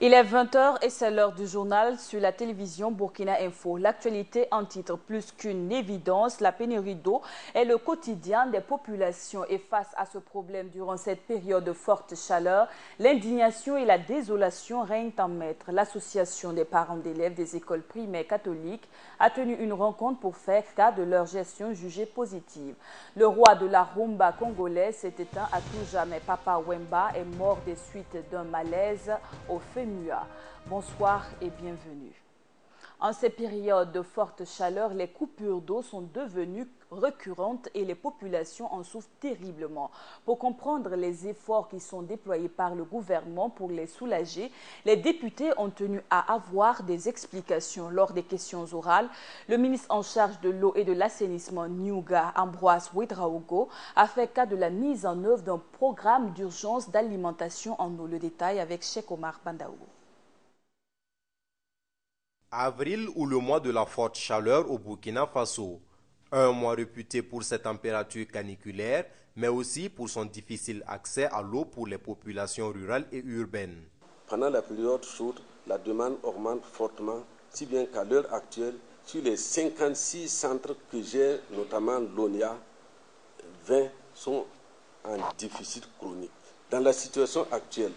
Il est 20 h et c'est l'heure du journal sur la télévision Burkina Info. L'actualité en titre plus qu'une évidence, la pénurie d'eau est le quotidien des populations. Et face à ce problème durant cette période de forte chaleur, l'indignation et la désolation règnent en maître. L'association des parents d'élèves des écoles primaires catholiques a tenu une rencontre pour faire cas de leur gestion jugée positive. Le roi de la rumba congolaise s'est éteint à tout jamais. Papa Wemba est mort des suites d'un malaise au FEMUA. Bonsoir et bienvenue. En ces périodes de forte chaleur, les coupures d'eau sont devenues récurrentes et les populations en souffrent terriblement. Pour comprendre les efforts qui sont déployés par le gouvernement pour les soulager, les députés ont tenu à avoir des explications. Lors des questions orales, le ministre en charge de l'eau et de l'assainissement Nyuga Ambroise Ouedraogo a fait cas de la mise en œuvre d'un programme d'urgence d'alimentation en eau. Le détail avec Cheikh Omar Bandaou. Avril ou le mois de la forte chaleur au Burkina Faso. Un mois réputé pour ses températures caniculaires, mais aussi pour son difficile accès à l'eau pour les populations rurales et urbaines. Pendant la période chaude, la demande augmente fortement, si bien qu'à l'heure actuelle, sur les 56 centres que gère notamment l'ONIA, 20 sont en déficit chronique. Dans la situation actuelle,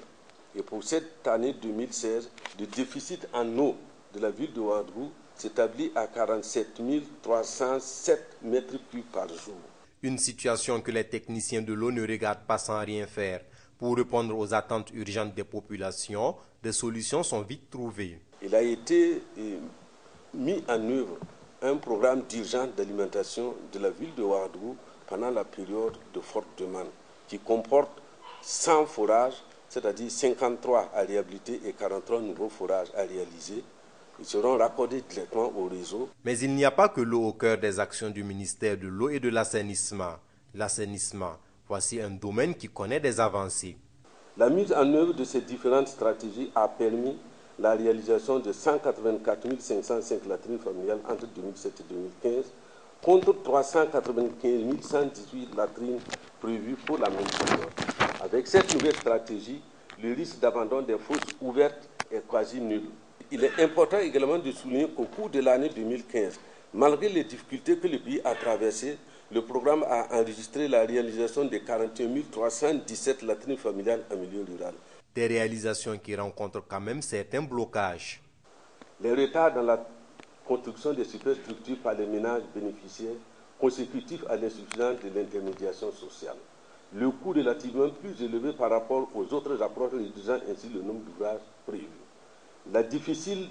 et pour cette année 2016, le déficit en eau de la ville de Ouagadougou s'établit à 47 307 mètres cubes par jour. Une situation que les techniciens de l'eau ne regardent pas sans rien faire. Pour répondre aux attentes urgentes des populations, des solutions sont vite trouvées. Il a été mis en œuvre un programme d'urgence d'alimentation de la ville de Ouagadougou pendant la période de forte demande, qui comporte 100 forages, c'est-à-dire 53 à réhabiliter et 43 nouveaux forages à réaliser. Ils seront raccordés directement au réseau. Mais il n'y a pas que l'eau au cœur des actions du ministère de l'eau et de l'assainissement. L'assainissement, voici un domaine qui connaît des avancées. La mise en œuvre de ces différentes stratégies a permis la réalisation de 184 505 latrines familiales entre 2007 et 2015, contre 395 118 latrines prévues pour la même période. Avec cette nouvelle stratégie, le risque d'abandon des fosses ouvertes est quasi nul. Il est important également de souligner qu'au cours de l'année 2015, malgré les difficultés que le pays a traversées, le programme a enregistré la réalisation de 41 317 latrines familiales en milieu rural. Des réalisations qui rencontrent quand même certains blocages. Les retards dans la construction des superstructures par les ménages bénéficiaires consécutifs à l'insuffisance de l'intermédiation sociale. Le coût relativement plus élevé par rapport aux autres approches réduisant ainsi le nombre d'ouvrages prévus. Les difficultés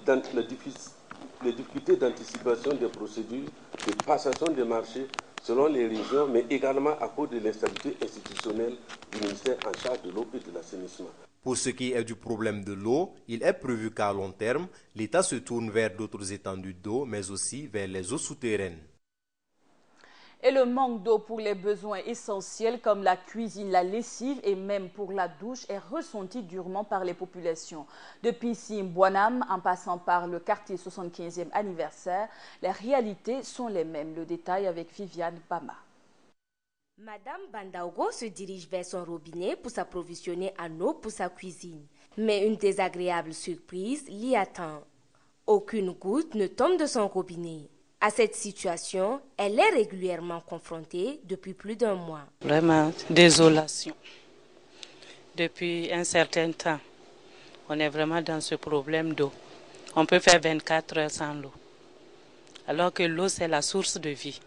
d'anticipation des procédures, de passation des marchés selon les régions, mais également à cause de l'instabilité institutionnelle du ministère en charge de l'eau et de l'assainissement. Pour ce qui est du problème de l'eau, il est prévu qu'à long terme, l'État se tourne vers d'autres étendues d'eau, mais aussi vers les eaux souterraines. Et le manque d'eau pour les besoins essentiels comme la cuisine, la lessive et même pour la douche est ressenti durement par les populations. Depuis Simbouanam, en passant par le quartier 75e anniversaire, les réalités sont les mêmes. Le détail avec Viviane Bama. Madame Bandaogo se dirige vers son robinet pour s'approvisionner en eau pour sa cuisine. Mais une désagréable surprise l'y attend. Aucune goutte ne tombe de son robinet. À cette situation, elle est régulièrement confrontée depuis plus d'un mois. Vraiment, désolation. Depuis un certain temps, on est vraiment dans ce problème d'eau. On peut faire 24 heures sans l'eau. Alors que l'eau, c'est la source de vie.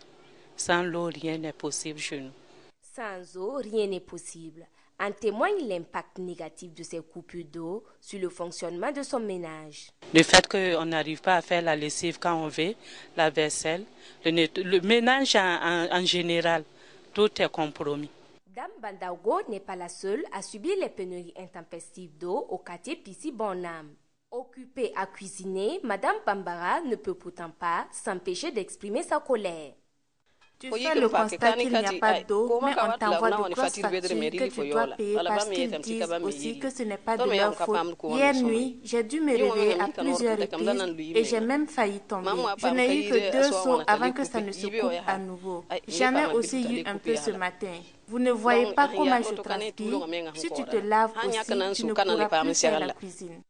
Sans l'eau, rien n'est possible chez nous. Sans eau, rien n'est possible. En témoigne l'impact négatif de ces coupures d'eau sur le fonctionnement de son ménage. Le fait qu'on n'arrive pas à faire la lessive quand on veut, la vaisselle, le ménage en général, tout est compromis. Dame Bandaogo n'est pas la seule à subir les pénuries intempestives d'eau au quartier Pissi-Bonam. Occupée à cuisiner, Madame Bambara ne peut pourtant pas s'empêcher d'exprimer sa colère. Tu fais le constat qu'il n'y a pas d'eau, mais on t'envoie de grosses factures que tu dois payer parce qu'ils disent aussi que ce n'est pas de leur faute. Hier nuit, j'ai dû me réveiller à plusieurs reprises et j'ai même failli tomber. Je n'ai eu que 2 seaux avant que ça ne se coupe à nouveau. J'en ai aussi eu un peu ce matin. Vous ne voyez pas comment je transpire. Si tu te laves aussi, tu ne pourras plus faire la cuisine.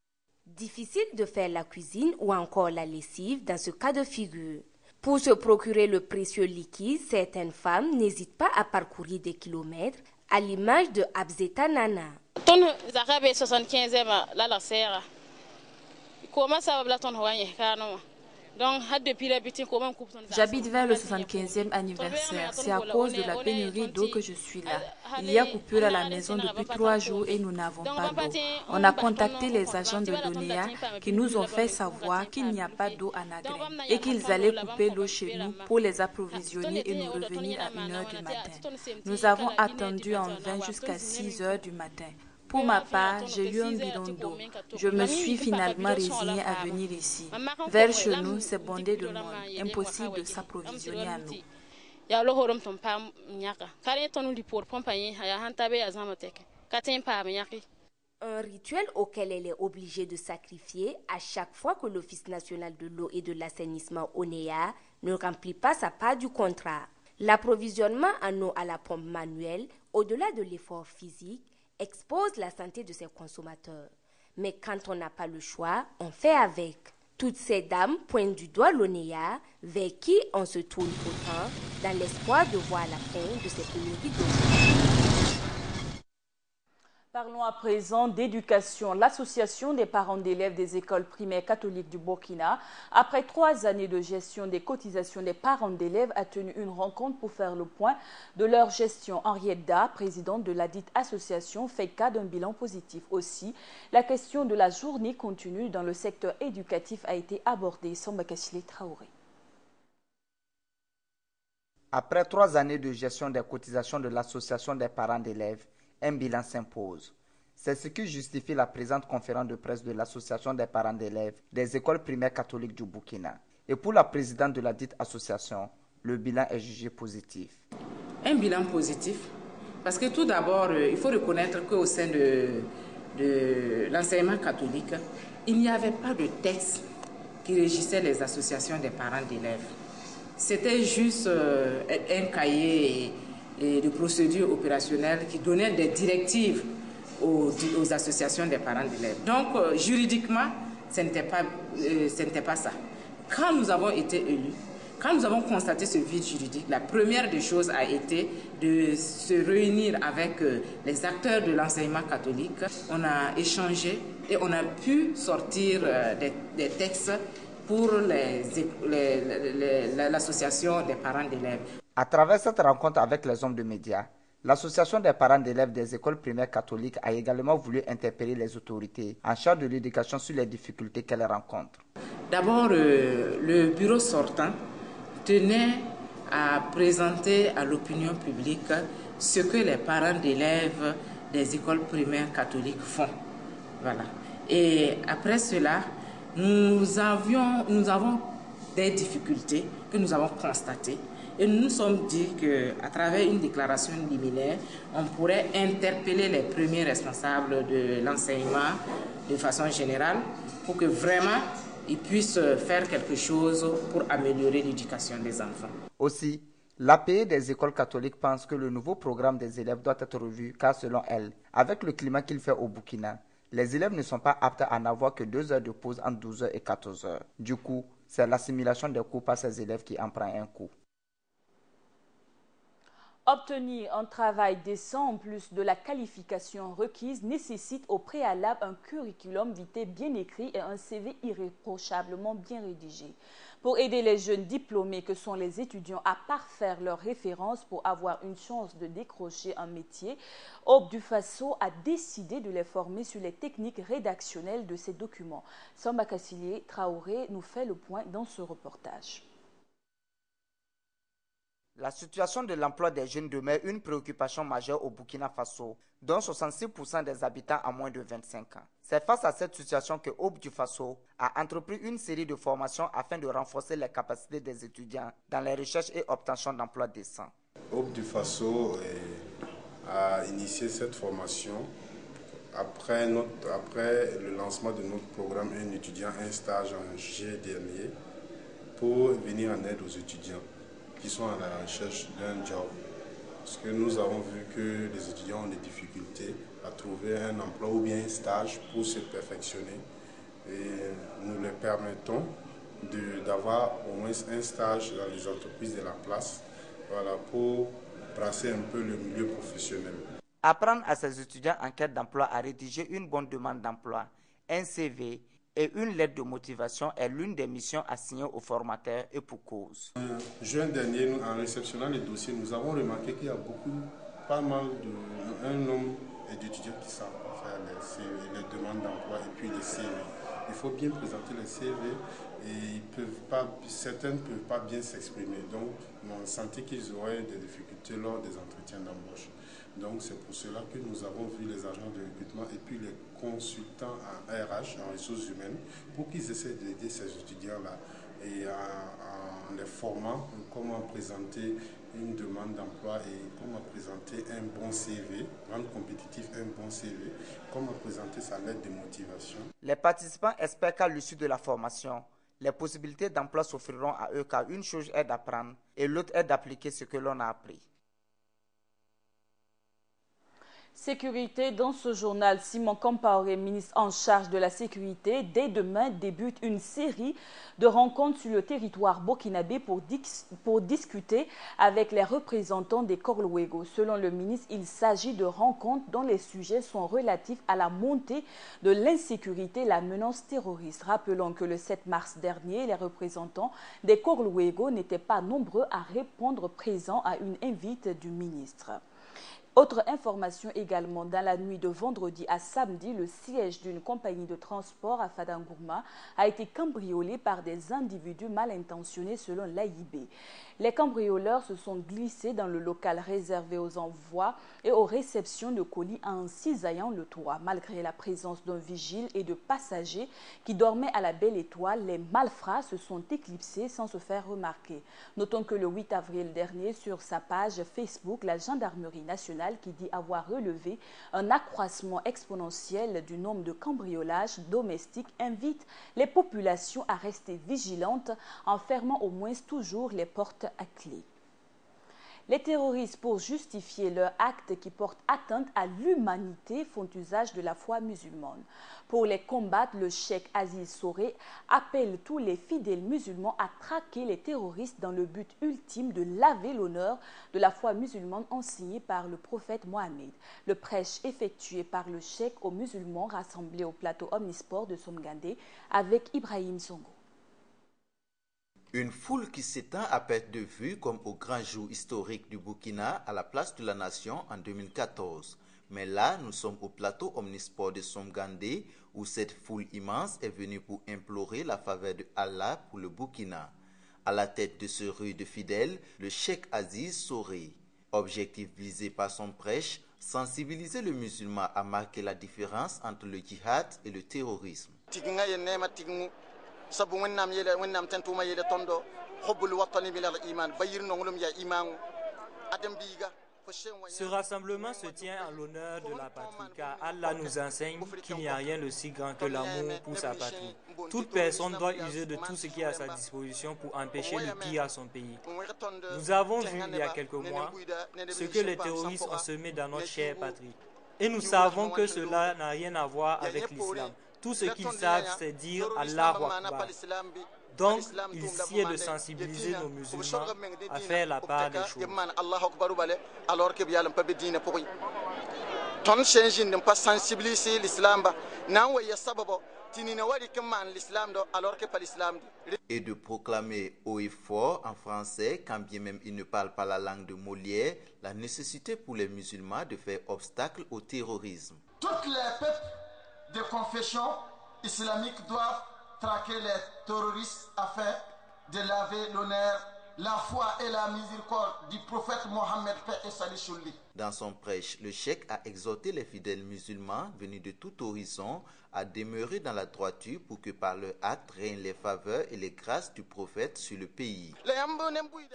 Difficile de faire la cuisine ou encore la lessive dans ce cas de figure. Pour se procurer le précieux liquide, certaines femmes n'hésitent pas à parcourir des kilomètres, à l'image de Abzeta Nana. J'habite vers le 75e anniversaire. C'est à cause de la pénurie d'eau que je suis là. Il y a coupure à la maison depuis 3 jours et nous n'avons pas d'eau. On a contacté les agents de l'ONEA qui nous ont fait savoir qu'il n'y a pas d'eau à Nagré et qu'ils allaient couper l'eau chez nous pour les approvisionner et nous revenir à 1h du matin. Nous avons attendu en vain jusqu'à 6h du matin. Pour ma part, j'ai eu un bidon d'eau. Je me suis finalement résignée à venir ici. Vers chez nous, c'est bondé de monde. Impossible de s'approvisionner à nous. Un rituel auquel elle est obligée de sacrifier à chaque fois que l'Office national de l'eau et de l'assainissement ONEA ne remplit pas sa part du contrat. L'approvisionnement en eau à la pompe manuelle, au-delà de l'effort physique, expose la santé de ses consommateurs. Mais quand on n'a pas le choix, on fait avec. Toutes ces dames pointent du doigt l'ONEA, vers qui on se tourne autant, dans l'espoir de voir la fin de cette pénurie d'eau. Parlons à présent d'éducation. L'Association des parents d'élèves des écoles primaires catholiques du Burkina, après 3 années de gestion des cotisations des parents d'élèves, a tenu une rencontre pour faire le point de leur gestion. Henriette Da, présidente de la dite association, fait cas d'un bilan positif. Aussi, la question de la journée continue dans le secteur éducatif a été abordée. Samba Kachile Traoré. Après 3 années de gestion des cotisations de l'Association des parents d'élèves, un bilan s'impose. C'est ce qui justifie la présente conférence de presse de l'Association des parents d'élèves des écoles primaires catholiques du Burkina. Et pour la présidente de la dite association, le bilan est jugé positif. Un bilan positif, parce que tout d'abord, il faut reconnaître qu'au sein de l'enseignement catholique, il n'y avait pas de texte qui régissait les associations des parents d'élèves. C'était juste un cahier et de procédures opérationnelles qui donnaient des directives aux associations des parents d'élèves. Donc, juridiquement, ce n'était pas ça. Quand nous avons été élus, quand nous avons constaté ce vide juridique, la première des choses a été de se réunir avec les acteurs de l'enseignement catholique. On a échangé et on a pu sortir des textes pour l'association des parents d'élèves. À travers cette rencontre avec les hommes de médias, l'association des parents d'élèves des écoles primaires catholiques a également voulu interpeller les autorités en charge de l'éducation sur les difficultés qu'elles rencontrent. D'abord, le bureau sortant tenait à présenter à l'opinion publique ce que les parents d'élèves des écoles primaires catholiques font. Voilà. Et après cela, nous avons des difficultés que nous avons constatées. Et nous nous sommes dit qu'à travers une déclaration liminaire, on pourrait interpeller les premiers responsables de l'enseignement de façon générale pour que vraiment ils puissent faire quelque chose pour améliorer l'éducation des enfants. Aussi, l'APE des écoles catholiques pense que le nouveau programme des élèves doit être revu car selon elle, avec le climat qu'il fait au Burkina, les élèves ne sont pas aptes à n'avoir que 2 heures de pause entre 12h et 14h. Du coup, c'est l'assimilation des cours par ces élèves qui en prend un coup. Obtenir un travail décent en plus de la qualification requise nécessite au préalable un curriculum vitae bien écrit et un CV irréprochablement bien rédigé. Pour aider les jeunes diplômés que sont les étudiants à parfaire leurs références pour avoir une chance de décrocher un métier, Aube du Faso a décidé de les former sur les techniques rédactionnelles de ces documents. Samba Kassilié Traoré nous fait le point dans ce reportage. La situation de l'emploi des jeunes demeure une préoccupation majeure au Burkina Faso, dont 66% des habitants ont moins de 25 ans. C'est face à cette situation que Aube du Faso a entrepris une série de formations afin de renforcer les capacités des étudiants dans les recherches et obtention d'emplois décents. Aube du Faso a initié cette formation après le lancement de notre programme Un étudiant, un stage en juillet dernier pour venir en aide aux étudiants qui sont à la recherche d'un job. Parce que nous avons vu que les étudiants ont des difficultés à trouver un emploi ou bien un stage pour se perfectionner. et nous leur permettons d'avoir au moins un stage dans les entreprises de la place, voilà, pour brasser un peu le milieu professionnel. Apprendre à ces étudiants en quête d'emploi à rédiger une bonne demande d'emploi, un CV et une lettre de motivation est l'une des missions assignées aux formateurs et pour cause. En juin dernier, en réceptionnant les dossiers, nous avons remarqué qu'il y a pas mal un nombre d'étudiants qui savent pas faire les demandes d'emploi et puis les CV. Il faut bien présenter les CV et certains ne peuvent pas bien s'exprimer. Donc, on sentait qu'ils auraient des difficultés lors des entretiens d'embauche. Donc, c'est pour cela que nous avons vu les agents de recrutement et puis les consultants en RH, en ressources humaines, pour qu'ils essaient d'aider ces étudiants-là et en les formant comment présenter une demande d'emploi et comment présenter un bon CV, rendre compétitif un bon CV, comment présenter sa lettre de motivation. Les participants espèrent qu'à l'issue de la formation, les possibilités d'emploi s'offriront à eux car une chose est d'apprendre et l'autre est d'appliquer ce que l'on a appris. Sécurité, dans ce journal, Simon Compaoré, ministre en charge de la sécurité, dès demain débute une série de rencontres sur le territoire burkinabé pour discuter avec les représentants des Korluego. Selon le ministre, il s'agit de rencontres dont les sujets sont relatifs à la montée de l'insécurité et la menace terroriste. Rappelons que le 7 mars dernier, les représentants des Korluego n'étaient pas nombreux à répondre présents à une invite du ministre. Autre information également, dans la nuit de vendredi à samedi, le siège d'une compagnie de transport à Fadangourma a été cambriolé par des individus mal intentionnés selon l'AIB. Les cambrioleurs se sont glissés dans le local réservé aux envois et aux réceptions de colis en cisaillant le toit. Malgré la présence d'un vigile et de passagers qui dormaient à la Belle Étoile, les malfrats se sont éclipsés sans se faire remarquer. Notons que le 8 avril dernier, sur sa page Facebook, la Gendarmerie nationale, qui dit avoir relevé un accroissement exponentiel du nombre de cambriolages domestiques, invite les populations à rester vigilantes en fermant au moins toujours les portes à clé. Les terroristes, pour justifier leurs actes qui portent atteinte à l'humanité, font usage de la foi musulmane. Pour les combattre, le cheikh Aziz Soré appelle tous les fidèles musulmans à traquer les terroristes dans le but ultime de laver l'honneur de la foi musulmane enseignée par le prophète Mohammed. Le prêche effectué par le cheikh aux musulmans rassemblés au plateau Omnisport de Somgandé avec Ibrahim Songo. Une foule qui s'étend à perte de vue comme au grand jour historique du Burkina à la place de la Nation en 2014. Mais là, nous sommes au plateau Omnisport de Somgandé où cette foule immense est venue pour implorer la faveur de Allah pour le Burkina. À la tête de ce rue de fidèles, le cheikh Aziz Soré. Objectif visé par son prêche, sensibiliser le musulman à marquer la différence entre le djihad et le terrorisme. Ce rassemblement se tient en l'honneur de la patrie, car Allah nous enseigne qu'il n'y a rien de si grand que l'amour pour sa patrie. Toute personne doit user de tout ce qui est à sa disposition pour empêcher le pire à son pays. Nous avons vu il y a quelques mois ce que les terroristes ont semé dans notre chère patrie. Et nous savons que cela n'a rien à voir avec l'islam. Tout ce qu'ils savent, c'est dire Allahu Akbar. Donc, il sied de sensibiliser nos musulmans à faire la part des choses. Et de proclamer haut et fort en français, quand bien même ils ne parlent pas la langue de Molière, la nécessité pour les musulmans de faire obstacle au terrorisme. Toutes les peuples de confession islamique doivent traquer les terroristes afin de laver l'honneur, la foi et la miséricorde du prophète Mohammed, paix et salut sur lui. Dans son prêche, le cheikh a exhorté les fidèles musulmans venus de tout horizon à demeurer dans la droiture pour que par leur acte règnent les faveurs et les grâces du prophète sur le pays.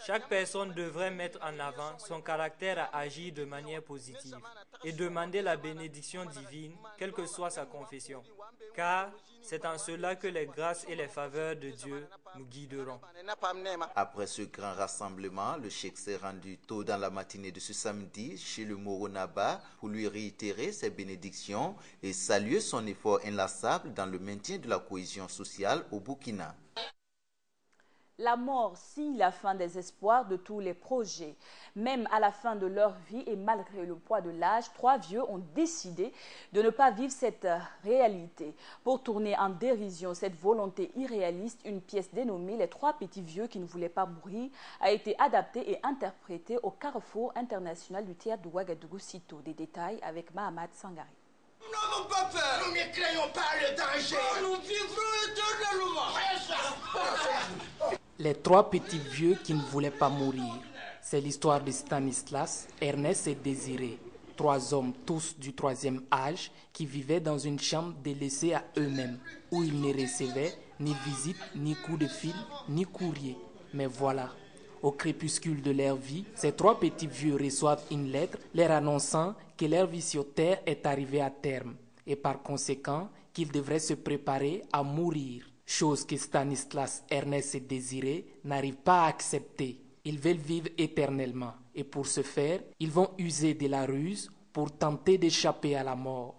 Chaque personne devrait mettre en avant son caractère à agir de manière positive. et demander la bénédiction divine, quelle que soit sa confession. Car c'est en cela que les grâces et les faveurs de Dieu nous guideront. Après ce grand rassemblement, le cheikh s'est rendu tôt dans la matinée de ce samedi chez le Moro Naba pour lui réitérer ses bénédictions et saluer son effort inlassable dans le maintien de la cohésion sociale au Burkina. La mort signe la fin des espoirs de tous les projets. Même à la fin de leur vie et malgré le poids de l'âge, 3 vieux ont décidé de ne pas vivre cette réalité. Pour tourner en dérision cette volonté irréaliste, une pièce dénommée « Les 3 petits vieux qui ne voulaient pas mourir » a été adaptée et interprétée au Carrefour international du théâtre de Ouagadougou Sito. Des détails avec Mahamad Sangari. Nous n'avons pas peur, nous ne craignons pas le danger. Nous vivrons éternellement. Les 3 petits vieux qui ne voulaient pas mourir. C'est l'histoire de Stanislas, Ernest et Désiré. 3 hommes, tous du 3e âge, qui vivaient dans une chambre délaissée à eux-mêmes, où ils ne recevaient ni visite, ni coup de fil, ni courrier. Mais voilà, au crépuscule de leur vie, ces 3 petits vieux reçoivent une lettre leur annonçant que leur vie sur Terre est arrivée à terme et par conséquent qu'ils devraient se préparer à mourir. Chose que Stanislas, Ernest et Désiré n'arrivent pas à accepter. Ils veulent vivre éternellement et pour ce faire, ils vont user de la ruse pour tenter d'échapper à la mort.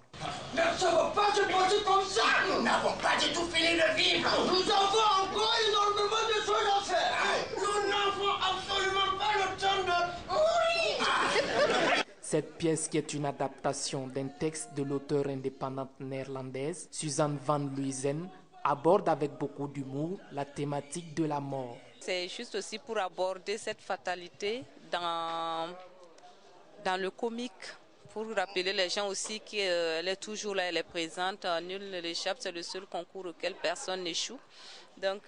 Ne savons pas se passer comme ça. Nous n'avons pas du tout fini de vivre. Nous avons encore énormément de choses à faire. Nous n'avons absolument pas le temps de mourir. Cette pièce, qui est une adaptation d'un texte de l'auteure indépendante néerlandaise Suzanne van Luyzen, aborde avec beaucoup d'humour la thématique de la mort. C'est juste aussi pour aborder cette fatalité dans le comique, pour rappeler les gens aussi qu'elle est toujours là, elle est présente, nul ne l'échappe, c'est le seul concours auquel personne n'échoue. Donc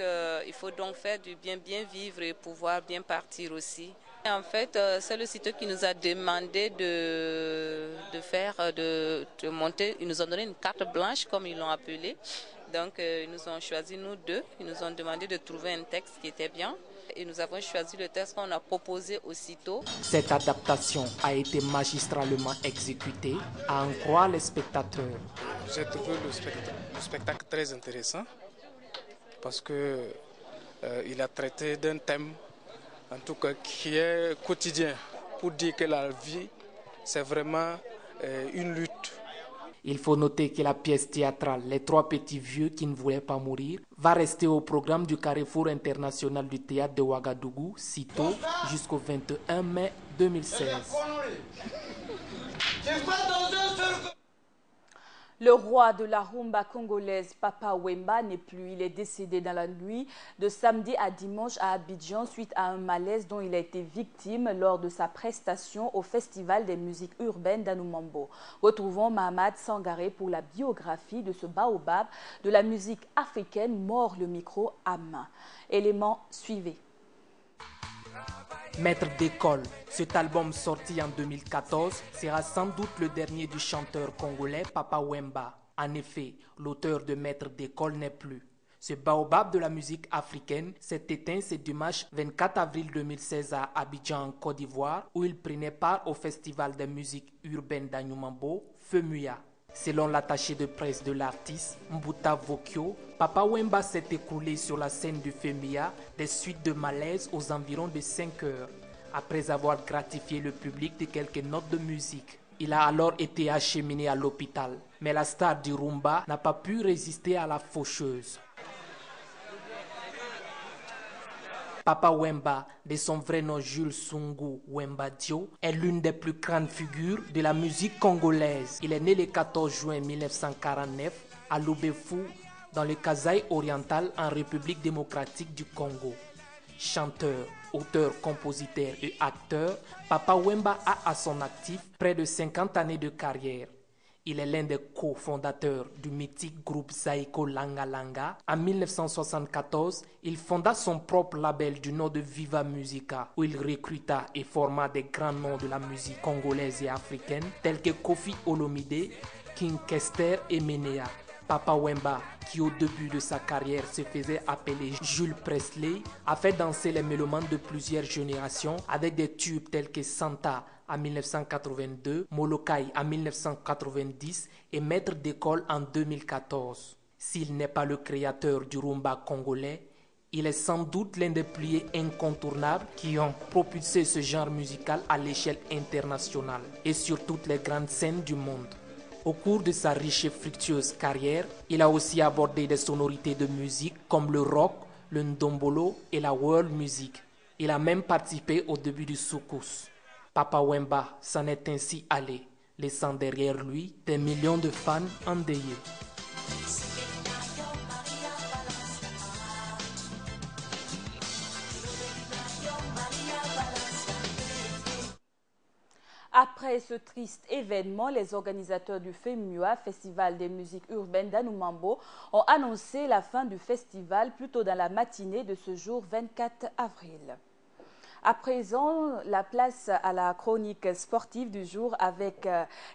il faut donc faire du bien vivre et pouvoir bien partir aussi. Et en fait, c'est le site qui nous a demandé de monter, ils nous ont donné une carte blanche comme ils l'ont appelé. Donc ils nous ont choisi nous 2, ils nous ont demandé de trouver un texte qui était bien. Et nous avons choisi le texte qu'on a proposé aussitôt. Cette adaptation a été magistralement exécutée, à en croire les spectateurs. J'ai trouvé le spectacle très intéressant parce qu'il a traité d'un thème, en tout cas, qui est quotidien, pour dire que la vie, c'est vraiment une lutte. Il faut noter que la pièce théâtrale « Les 3 petits vieux qui ne voulaient pas mourir » va rester au programme du Carrefour international du théâtre de Ouagadougou, Sito, jusqu'au 21 mai 2016. Le roi de la rumba congolaise, Papa Wemba, n'est plus. Il est décédé dans la nuit de samedi à dimanche à Abidjan suite à un malaise dont il a été victime lors de sa prestation au Festival des musiques urbaines d'Anoumambo. Retrouvons Mahamad Sangaré pour la biographie de ce baobab de la musique africaine mort le micro à main. Élément suivez. Maître d'école, cet album sorti en 2014 sera sans doute le dernier du chanteur congolais Papa Wemba. En effet, l'auteur de Maître d'école n'est plus. Ce baobab de la musique africaine s'est éteint ce dimanche 24 avril 2016 à Abidjan, en Côte d'Ivoire, où il prenait part au Festival des musiques urbaines d'Anoumambo, FEMUYA. Selon l'attaché de presse de l'artiste, Mbuta Vokyo, Papa Wemba s'est écoulé sur la scène du FEMUYA des suites de malaise aux environs de 5 heures, après avoir gratifié le public de quelques notes de musique. Il a alors été acheminé à l'hôpital, mais la star du rumba n'a pas pu résister à la faucheuse. Papa Wemba, de son vrai nom Jules Sungu Wemba Dio, est l'une des plus grandes figures de la musique congolaise. Il est né le 14 juin 1949 à Lubefou, dans le Kasaï oriental en République démocratique du Congo. Chanteur, auteur, compositeur et acteur, Papa Wemba a à son actif près de 50 années de carrière. Il est l'un des cofondateurs du mythique groupe Zaïko Langa Langa. En 1974, il fonda son propre label du nom de Viva Musica, où il recruta et forma des grands noms de la musique congolaise et africaine, tels que Kofi Olomide, King Kester et Menea. Papa Wemba, qui au début de sa carrière se faisait appeler Jules Presley, a fait danser les mélomanes de plusieurs générations avec des tubes tels que Santa en 1982, Molokai en 1990 et Maître d'école en 2014. S'il n'est pas le créateur du rumba congolais, il est sans doute l'un des piliers incontournables qui ont propulsé ce genre musical à l'échelle internationale et sur toutes les grandes scènes du monde. Au cours de sa riche et fructueuse carrière, il a aussi abordé des sonorités de musique comme le rock, le ndombolo et la world music. Il a même participé au début du soukous. Papa Wemba s'en est ainsi allé, laissant derrière lui des millions de fans endeuillés. Après ce triste événement, les organisateurs du FEMUA, Festival des musiques urbaines d'Anoumambo, ont annoncé la fin du festival plus tôt dans la matinée de ce jour 24 avril. À présent, la place à la chronique sportive du jour avec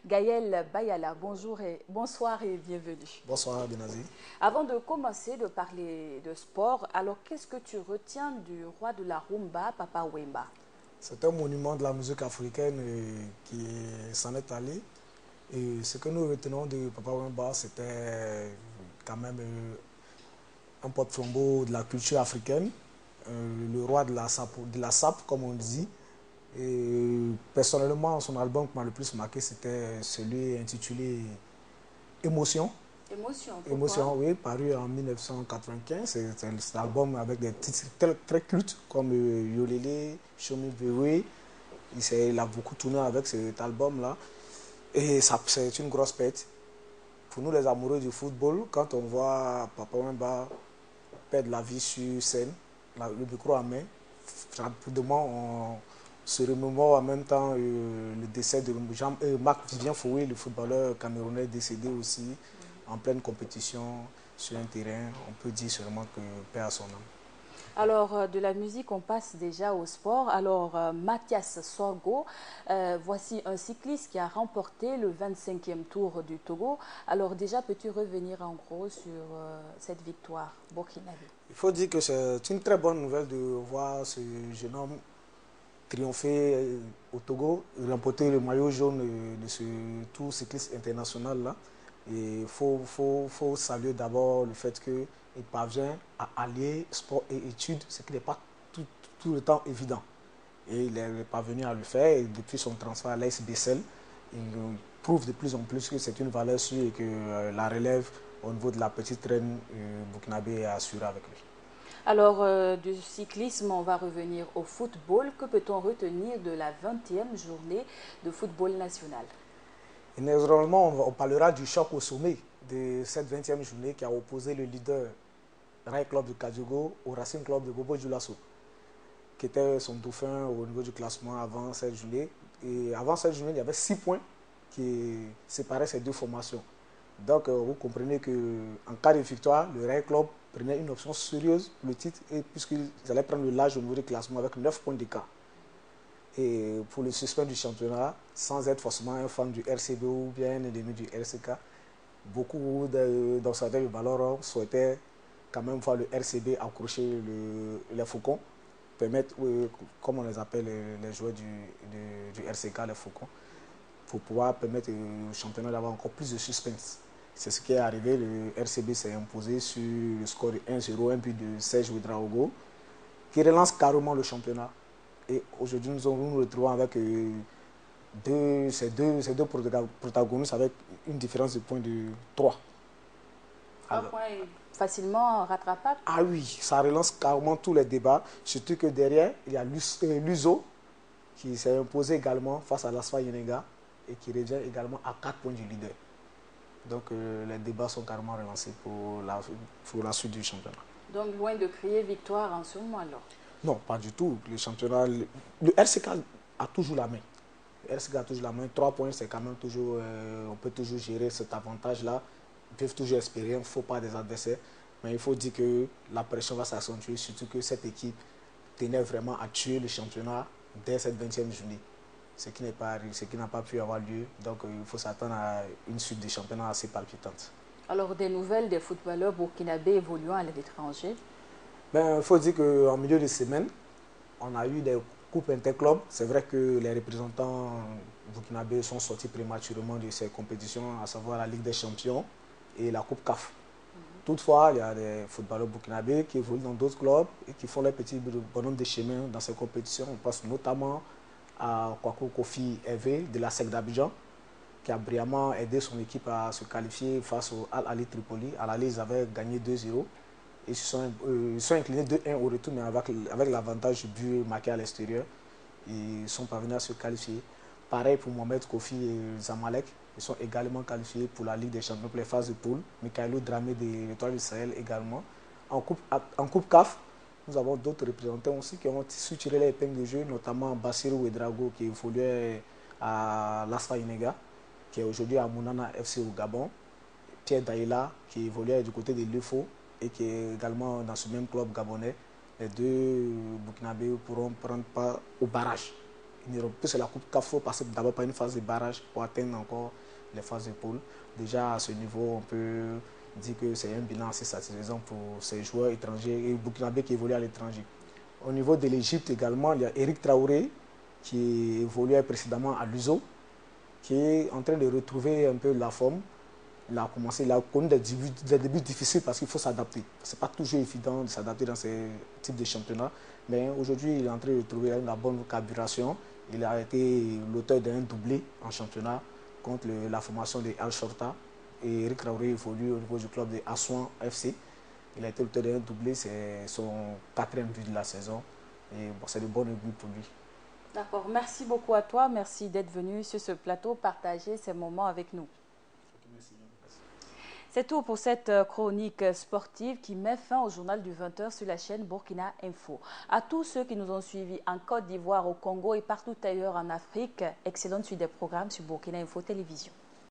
Gaël Bayala. Bonsoir et bienvenue. Bonsoir Benazi. Avant de commencer de parler de sport, alors qu'est-ce que tu retiens du roi de la rumba, Papa Wemba? C'est un monument de la musique africaine qui s'en est allé. Et ce que nous retenons de Papa Wemba, c'était quand même un porte-flambeau de la culture africaine, le roi de la SAP, comme on dit. Et personnellement, son album qui m'a le plus marqué, c'était celui intitulé Émotion. Émotion, oui, paru en 1995. C'est un album avec des titres très cultes comme Yolele, Show Me the Way. Il a beaucoup tourné avec cet album-là. Et c'est une grosse pète. Pour nous, les amoureux du football, quand on voit Papa Wemba perdre la vie sur scène, le micro en main, rapidement, on se remémore en même temps le décès de Marc-Vivien Foué, le footballeur camerounais décédé aussi. En pleine compétition sur un terrain, on peut dire seulement que paix à son âme. Alors, de la musique, on passe déjà au sport. Alors, Mathias Sorgo, voici un cycliste qui a remporté le 25e Tour du Togo. Alors, déjà, peux-tu revenir en gros sur cette victoire burkinabé? Il faut dire que c'est une très bonne nouvelle de voir ce jeune homme triompher au Togo, remporter le maillot jaune de ce Tour cycliste international-là. Et il faut saluer d'abord le fait qu'il parvient à allier sport et études, ce qui n'est pas tout le temps évident. Et il est parvenu à le faire. Et depuis son transfert à l'AS Bessel, il prouve de plus en plus que c'est une valeur sûre et que la relève au niveau de la petite reine burkinabé est assurée avec lui. Alors, du cyclisme, on va revenir au football. Que peut-on retenir de la 20e journée de football national? Inexorablement, on parlera du choc au sommet de cette 20e journée qui a opposé le leader Rail Club de Kadiogo au Racing Club de Bobo Dioulasso, qui était son dauphin au niveau du classement avant cette journée. Et avant cette journée, il y avait 6 points qui séparaient ces deux formations. Donc, vous comprenez qu'en cas de victoire, le Rail Club prenait une option sérieuse pour le titre, puisqu'ils allaient prendre le large au niveau du classement avec 9 points d'écart. Et pour le suspect du championnat, sans être forcément un fan du RCB ou bien un ennemi du RCK, beaucoup d'observateurs du Ballon souhaitaient quand même voir le RCB accrocher les Faucons, permettre, comme on les appelle les joueurs du RCK, les Faucons, pour pouvoir permettre au championnat d'avoir encore plus de suspense. C'est ce qui est arrivé, le RCB s'est imposé sur le score de 1-0, un but de Serge Ouedraogo, qui relance carrément le championnat. Et aujourd'hui, nous retrouvons avec ces deux protagonistes avec une différence de points de 3. Un point facilement rattrapable? Ah oui, ça relance carrément tous les débats. Surtout que derrière, il y a Luso qui s'est imposé également face à l'Asfa Yenega et qui revient également à 4 points du leader. Donc les débats sont carrément relancés pour la suite du championnat. Donc loin de crier victoire en ce moment alors? Non, pas du tout. Le championnat, le RCK a toujours la main. Le RCK a toujours la main. 3 points, c'est quand même toujours, on peut toujours gérer cet avantage-là. Ils peuvent toujours espérer, il ne faut pas des adversaires. Mais il faut dire que la pression va s'accentuer, surtout que cette équipe tenait vraiment à tuer le championnat dès cette 20e journée. Ce qui n'a pas pu avoir lieu. Donc il faut s'attendre à une suite de championnat assez palpitante. Alors, des nouvelles des footballeurs burkinabés évoluant à l'étranger? Il faut dire qu'en milieu de semaine, on a eu des coupes interclubs. C'est vrai que les représentants burkinabés sont sortis prématurément de ces compétitions, à savoir la Ligue des Champions et la Coupe CAF. Toutefois, il y a des footballeurs burkinabés qui évoluent dans d'autres clubs et qui font leur petit bonhomme de chemin dans ces compétitions. On pense notamment à Kwaku Kofi Hervé de la SEC d'Abidjan, qui a brillamment aidé son équipe à se qualifier face au Al Ahly Tripoli. À l'aller, ils avaient gagné 2-0. Ils sont inclinés 2-1 au retour, mais avec l'avantage du but marqué à l'extérieur. Ils sont parvenus à se qualifier. Pareil pour Mohamed Kofi et Zamalek. Ils sont également qualifiés pour la Ligue des Champions pour les phases de poule. Mikhailo Dramé de l'Étoile du Sahel également. En coupe CAF, nous avons d'autres représentants aussi qui ont su tirer les épingles de jeu, notamment Bassirou Ouedraogo qui évoluait à l'Asfa Inega, qui est aujourd'hui à Mounana FC au Gabon. Pierre Daïla qui évoluait du côté de l'UFO et qui est également dans ce même club gabonais. Les deux Burkinabés pourront prendre part au barrage. Ils n'iront plus sur la Coupe CAF, il faut passer d'abord par une phase de barrage pour atteindre encore les phases de poule. Déjà à ce niveau, on peut dire que c'est un bilan assez satisfaisant pour ces joueurs étrangers et burkinabés qui évoluent à l'étranger. Au niveau de l'Égypte également, il y a Eric Traoré qui évoluait précédemment à Luso, qui est en train de retrouver un peu la forme. Il a connu des débuts difficiles parce qu'il faut s'adapter. Ce n'est pas toujours évident de s'adapter dans ces types de championnats. Mais aujourd'hui, il est en train de trouver la bonne carburation. Il a été l'auteur d'un doublé en championnat contre la formation de Al Shorta. Et Eric Traoré évolue au niveau du club de Assouan FC. Il a été l'auteur d'un doublé, c'est son 4e but de la saison. Et bon, c'est de bon augure pour lui. D'accord, merci beaucoup à toi. Merci d'être venu sur ce plateau, partager ces moments avec nous. C'est tout pour cette chronique sportive qui met fin au journal du 20h sur la chaîne Burkina Info. À tous ceux qui nous ont suivis en Côte d'Ivoire, au Congo et partout ailleurs en Afrique, excellente suite des programmes sur Burkina Info Télévision.